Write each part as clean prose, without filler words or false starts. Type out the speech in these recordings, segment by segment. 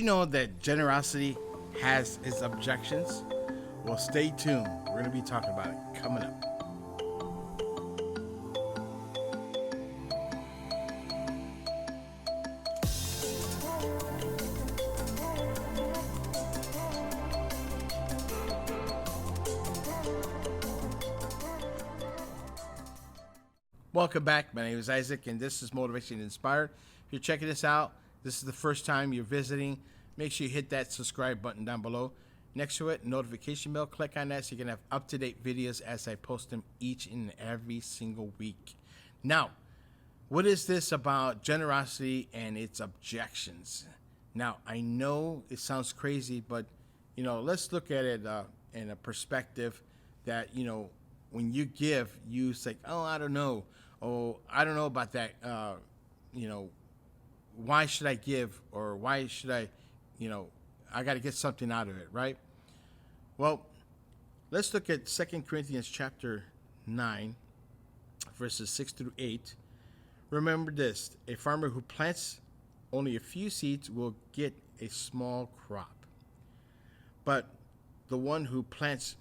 you know that generosity has its objections? Well, stay tuned. We're going to be talking about it coming up. Welcome back. My name is Isaac, and this is Motivation Inspired. If you're checking this out, this is the first time you're visiting, make sure you hit that subscribe button down below. Next to it, notification bell, click on that so you can have up-to-date videos as I post them each and every single week. Now, what is this about generosity and its objections? Now, I know it sounds crazy, but, let's look at it in a perspective that, when you give, you say, oh, I don't know. Oh, I don't know about that. Why should I give? Or why should I got to get something out of it, right? Well, let's look at 2 Corinthians chapter 9, verses 6 through 8. Remember this, a farmer who plants only a few seeds will get a small crop. But the one who plants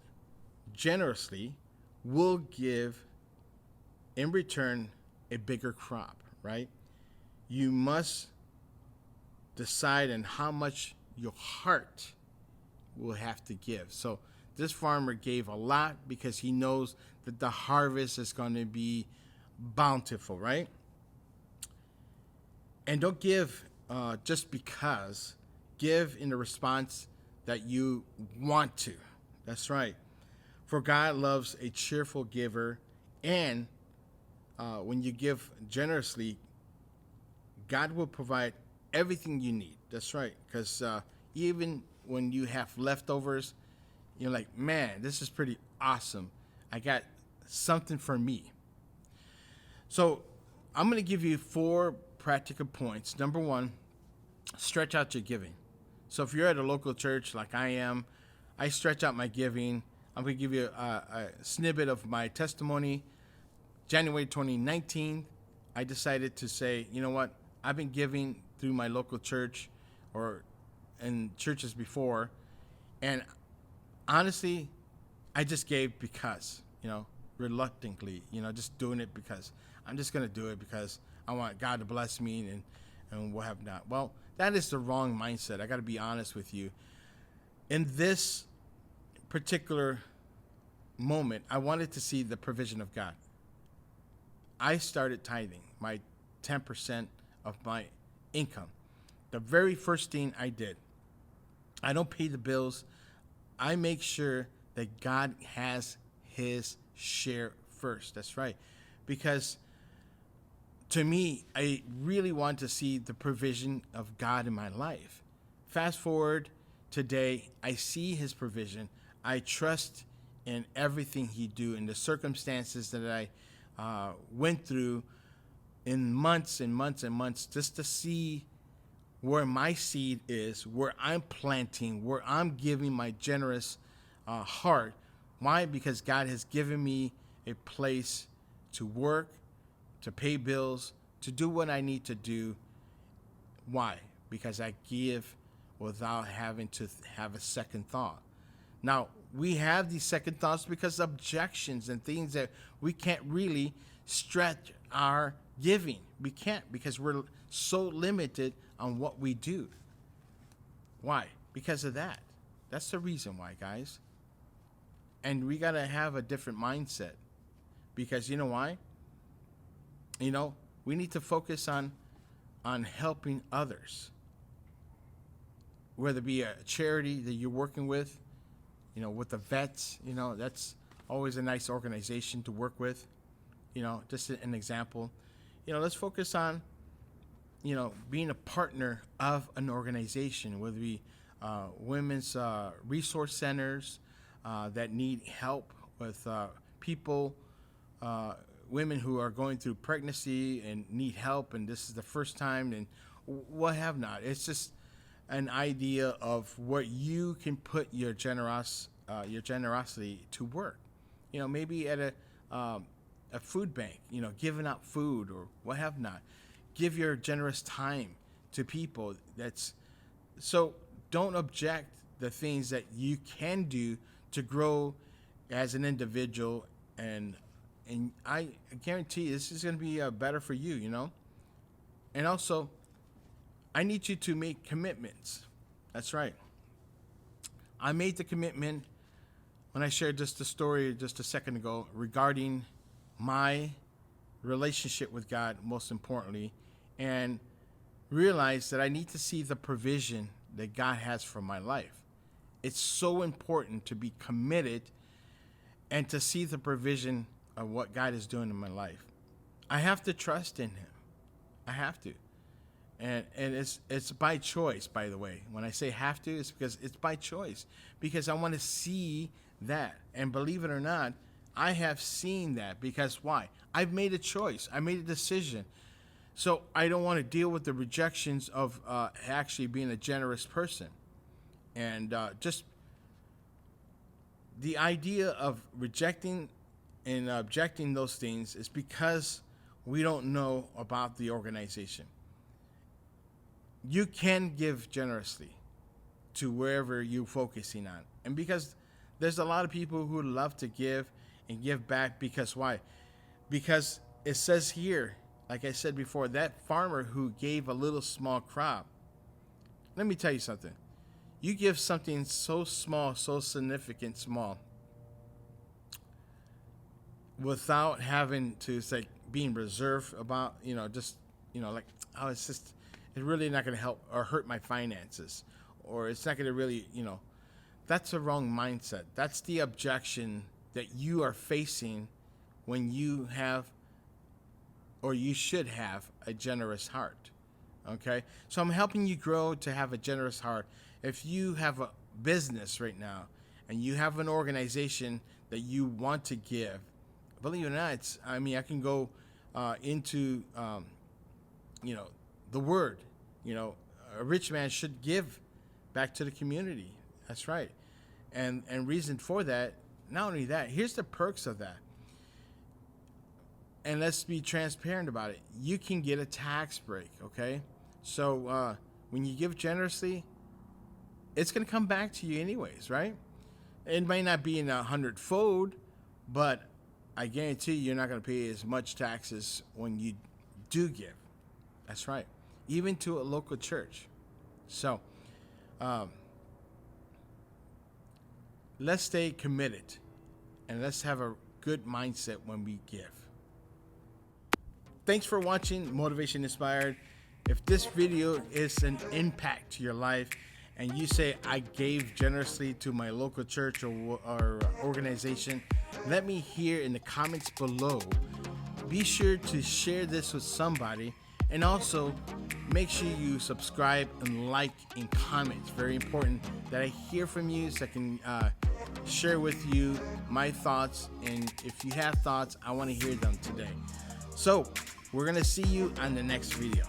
generously will give in return a bigger crop, right? You must decide on how much your heart will have to give. So this farmer gave a lot because he knows that the harvest is going to be bountiful, right? And don't give just because. Give in the response that you want to. That's right. For God loves a cheerful giver, and when you give generously, God will provide everything you need. That's right. Because even when you have leftovers, you're like, man, this is pretty awesome. I got something for me. So I'm going to give you 4 practical points. Number 1, stretch out your giving. So if you're at a local church like I am, I stretch out my giving. I'm going to give you a snippet of my testimony. January 2019, I decided to say, you know what? I've been giving through my local church or in churches before. And honestly, I just gave because, reluctantly, just doing it because I'm just going to do it because I want God to bless me and what have not. Well, that is the wrong mindset. I got to be honest with you. In this particular moment, I wanted to see the provision of God. I started tithing my 10% of my income. The very first thing I did, I don't pay the bills. I make sure that God has his share first. That's right. Because to me, I really want to see the provision of God in my life. Fast forward today, I see his provision. I trust in everything he do, in the circumstances that I went through in months and months and months, just to see where my seed is, where I'm planting, where I'm giving my generous heart. Why? Because God has given me a place to work, to pay bills, to do what I need to do. Why? Because I give without having to have a second thought. Now, we have these second thoughts because of objections and things that we can't really stretch our giving. We can't because we're so limited on what we do. Why? Because of that. That's the reason why, guys. And we got to have a different mindset because you know why? We need to focus on helping others. Whether it be a charity that you're working with the vets, that's always a nice organization to work with. Just an example. Let's focus on, being a partner of an organization, whether it be women's resource centers that need help with people, women who are going through pregnancy and need help, and this is the first time, and what have not. It's just an idea of what you can put your generosity to work. Maybe at a food bank, giving out food or what have not. Give your generous time to people that's So don't object the things that you can do to grow as an individual, and I guarantee this is going to be better for you, you know. And also, I need you to make commitments. That's right. I made the commitment when I shared just the story just a second ago regarding my relationship with God, most importantly, and realize that I need to see the provision that God has for my life. It's so important to be committed and to see the provision of what God is doing in my life. I have to trust in Him. I have to. And it's by choice, by the way. When I say have to, it's because it's by choice. Because I want to see that. And believe it or not, I have seen that. Because why? I've made a choice. I made a decision. So I don't want to deal with the rejections of actually being a generous person. And just the idea of rejecting and objecting those things is because we don't know about the organization. You can give generously to wherever you're focusing on. And because there's a lot of people who love to give and give back, because why? Because it says here, like I said before, that farmer who gave a little small crop. Let me tell you something. You give something so small, so significant small, without having to say being reserved about, just, like, oh, it's really not going to help or hurt my finances, or it's not going to really, that's a wrong mindset. That's the objection that you are facing when you have, or you should have, a generous heart. Okay? So I'm helping you grow to have a generous heart. If you have a business right now and you have an organization that you want to give, believe it or not, I can go into, the word. A rich man should give back to the community. That's right. And reason for that, not only that, here's the perks of that. And let's be transparent about it. You can get a tax break, okay? So when you give generously, it's going to come back to you anyways, right? It may not be in 100-fold, but I guarantee you're not going to pay as much taxes when you do give. That's right. Even to a local church. So, let's stay committed and let's have a good mindset when we give. Thanks for watching Motivation Inspired. If this video is an impact to your life and you say, I gave generously to my local church or organization, let me hear in the comments below. Be sure to share this with somebody, and also make sure you subscribe and like and comment. It's very important that I hear from you so I can share with you my thoughts. And if you have thoughts, I want to hear them today. So we're going to see you on the next video.